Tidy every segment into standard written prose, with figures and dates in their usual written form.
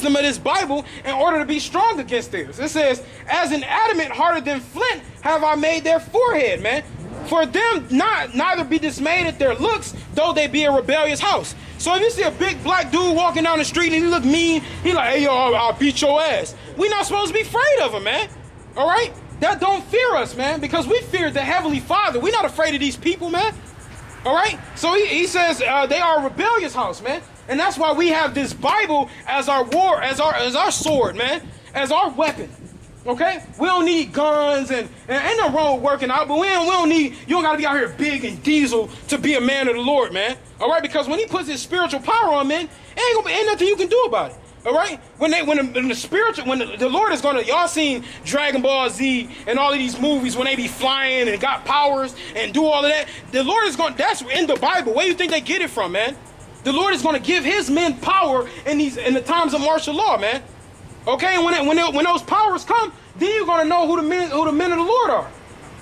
wisdom of this Bible in order to be strong against theirs. It says, as an adamant harder than flint have I made their forehead, man. For them neither be dismayed at their looks, though they be a rebellious house. So if you see a big black dude walking down the street and he look mean, he like, hey, yo, I'll beat your ass. We not supposed to be afraid of him, man. All right? That don't fear us, man, because we fear the Heavenly Father. We're not afraid of these people, man. All right? So he says they are a rebellious house, man. And that's why we have this Bible as our as our sword, man, as our weapon. Okay? We don't need guns and ain't no wrong with working out, but we don't need, you don't gotta be out here big and diesel to be a man of the Lord, man. All right? Because when he puts his spiritual power on men, ain't nothing you can do about it. All right? When the Lord is gonna, y'all seen Dragon Ball Z and all of these movies when they be flying and got powers and do all of that. The Lord is gonna, that's in the Bible. Where do you think they get it from, man? The Lord is gonna give his men power in the times of martial law, man. Okay, and when those powers come, then you're gonna know who the men of the Lord are.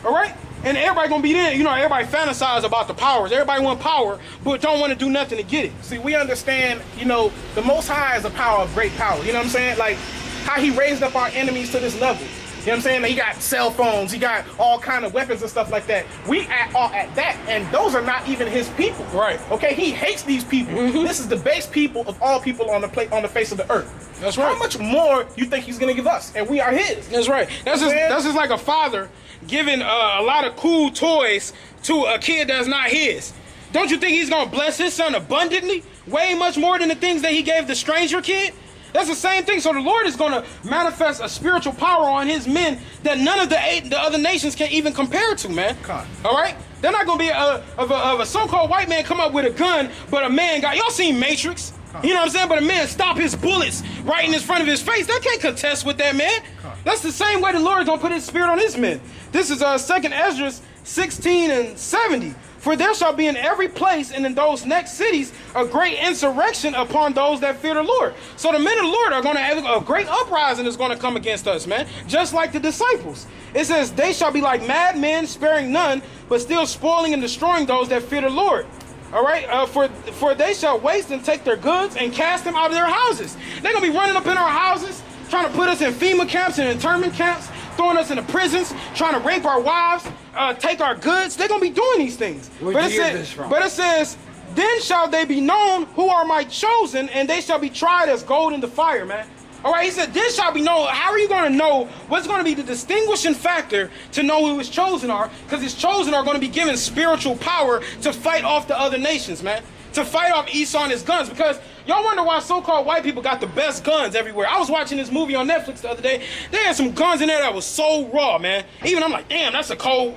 All right? And everybody gonna be there. You know, everybody fantasize about the powers. Everybody want power, but don't want to do nothing to get it. See, we understand, you know, the Most High is a power of great power. You know what I'm saying? Like, how he raised up our enemies to this level. You know what I'm saying? He got cell phones, he got all kind of weapons and stuff like that. We are at that, and those are not even his people. Right. Okay, he hates these people. This is the base people of all people on the face of the earth. That's right. How much more you think he's gonna give us? And we are his. That's right. That's just like a father giving a lot of cool toys to a kid that's not his. Don't you think he's gonna bless his son abundantly? Way much more than the things that he gave the stranger kid? That's the same thing. So the Lord is going to manifest a spiritual power on his men that none of the other nations can even compare to, man. All right? They're not going to be of a so-called white man come up with a gun, but a man got, y'all seen Matrix? You know what I'm saying? But a man stop his bullets right in front of his face. They can't contest with that, man. That's the same way the Lord is going to put his spirit on his men. This is 2nd Ezra 16 and 70. For there shall be in every place and in those next cities a great insurrection upon those that fear the Lord. So the men of the Lord are going to have a great uprising is going to come against us, man. Just like the disciples. It says, they shall be like madmen, sparing none, but still spoiling and destroying those that fear the Lord. All right, for they shall waste and take their goods and cast them out of their houses. They're going to be running up in our houses, trying to put us in FEMA camps and internment camps, throwing us into prisons, trying to rape our wives, take our goods. They're going to be doing these things. Where'd you get this from? But it says, then shall they be known who are my chosen, and they shall be tried as gold in the fire, man. All right, he said, this shall be known. How are you going to know what's going to be the distinguishing factor to know who his chosen are? Because his chosen are going to be given spiritual power to fight off the other nations, man. To fight off Esau and his guns. Because y'all wonder why so-called white people got the best guns everywhere. I was watching this movie on Netflix the other day. They had some guns in there that was so raw, man. Even I'm like, damn, that's a cold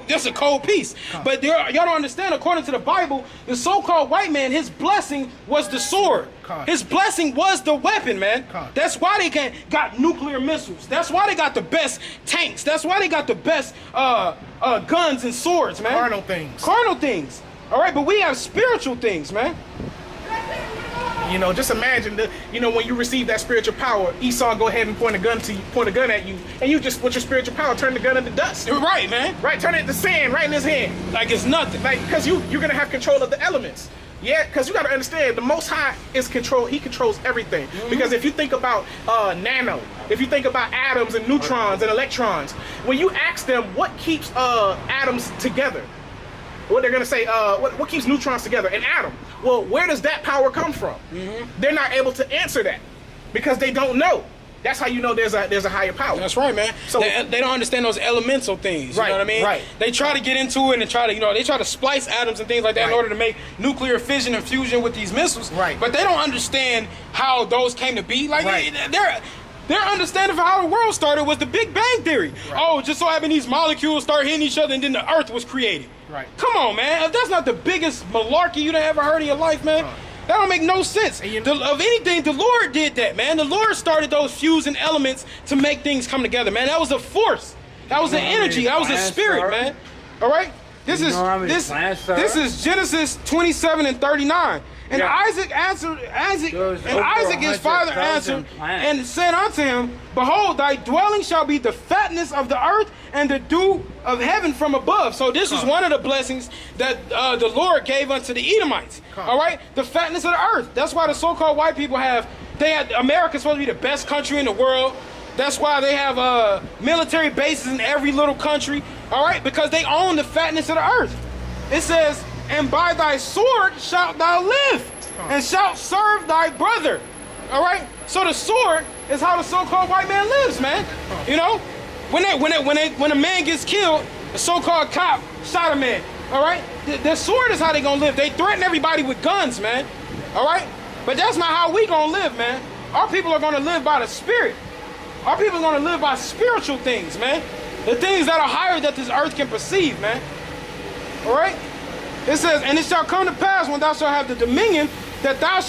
piece. But y'all don't understand, according to the Bible, the so-called white man, his blessing was the sword. His blessing was the weapon, man. That's why they got nuclear missiles. That's why they got the best tanks. That's why they got the best guns and swords, man. Carnal things. Carnal things. All right, but we have spiritual things, man. You know, just imagine when you receive that spiritual power, Esau go ahead and point a gun at you, and you just with your spiritual power turn the gun into dust. Right, man. Right, turn it into sand right in his hand, like it's nothing. Like, because you're gonna have control of the elements. Yeah, because you gotta understand, the Most High is control. He controls everything. Because if you think about nano, if you think about atoms and neutrons and electrons, when you ask them what keeps atoms together, what they're gonna say, what keeps neutrons together? An atom. Well, where does that power come from? They're not able to answer that because they don't know. That's how you know there's a higher power. That's right, man. So they don't understand those elemental things. You know what I mean? Right. They try to get into it and they try to splice atoms and things like that in order to make nuclear fission and fusion with these missiles. Right. But they don't understand how those came to be. Like their understanding for how the world started was the Big Bang Theory. Right. Oh, just so happened these molecules start hitting each other and then the Earth was created. Right. Come on, man. If that's not the biggest malarkey you done ever heard in your life, man, that don't make no sense. Of anything, the Lord did that, man. The Lord started those fusing elements to make things come together, man. That was a force. That was an energy. That was a spirit, man. All right? This is Genesis 27 and 39. And Isaac answered, Isaac his father answered and said unto him, Behold, thy dwelling shall be the fatness of the earth and the dew of heaven from above. So this is one of the blessings that the Lord gave unto the Edomites. All right, the fatness of the earth. That's why the so-called white people America's supposed to be the best country in the world. That's why they have military bases in every little country. All right, because they own the fatness of the earth. It says, and by thy sword shalt thou live, and shalt serve thy brother. All right. So the sword is how the so-called white man lives, man. You know, when a man gets killed, the so-called cop shot a man. All right. The sword is how they gonna live. They threaten everybody with guns, man. All right. But that's not how we gonna live, man. Our people are gonna live by the Spirit. Our people are gonna live by spiritual things, man. The things that are higher that this earth can perceive, man. All right? It says, and it shall come to pass when thou shalt have the dominion that thou shalt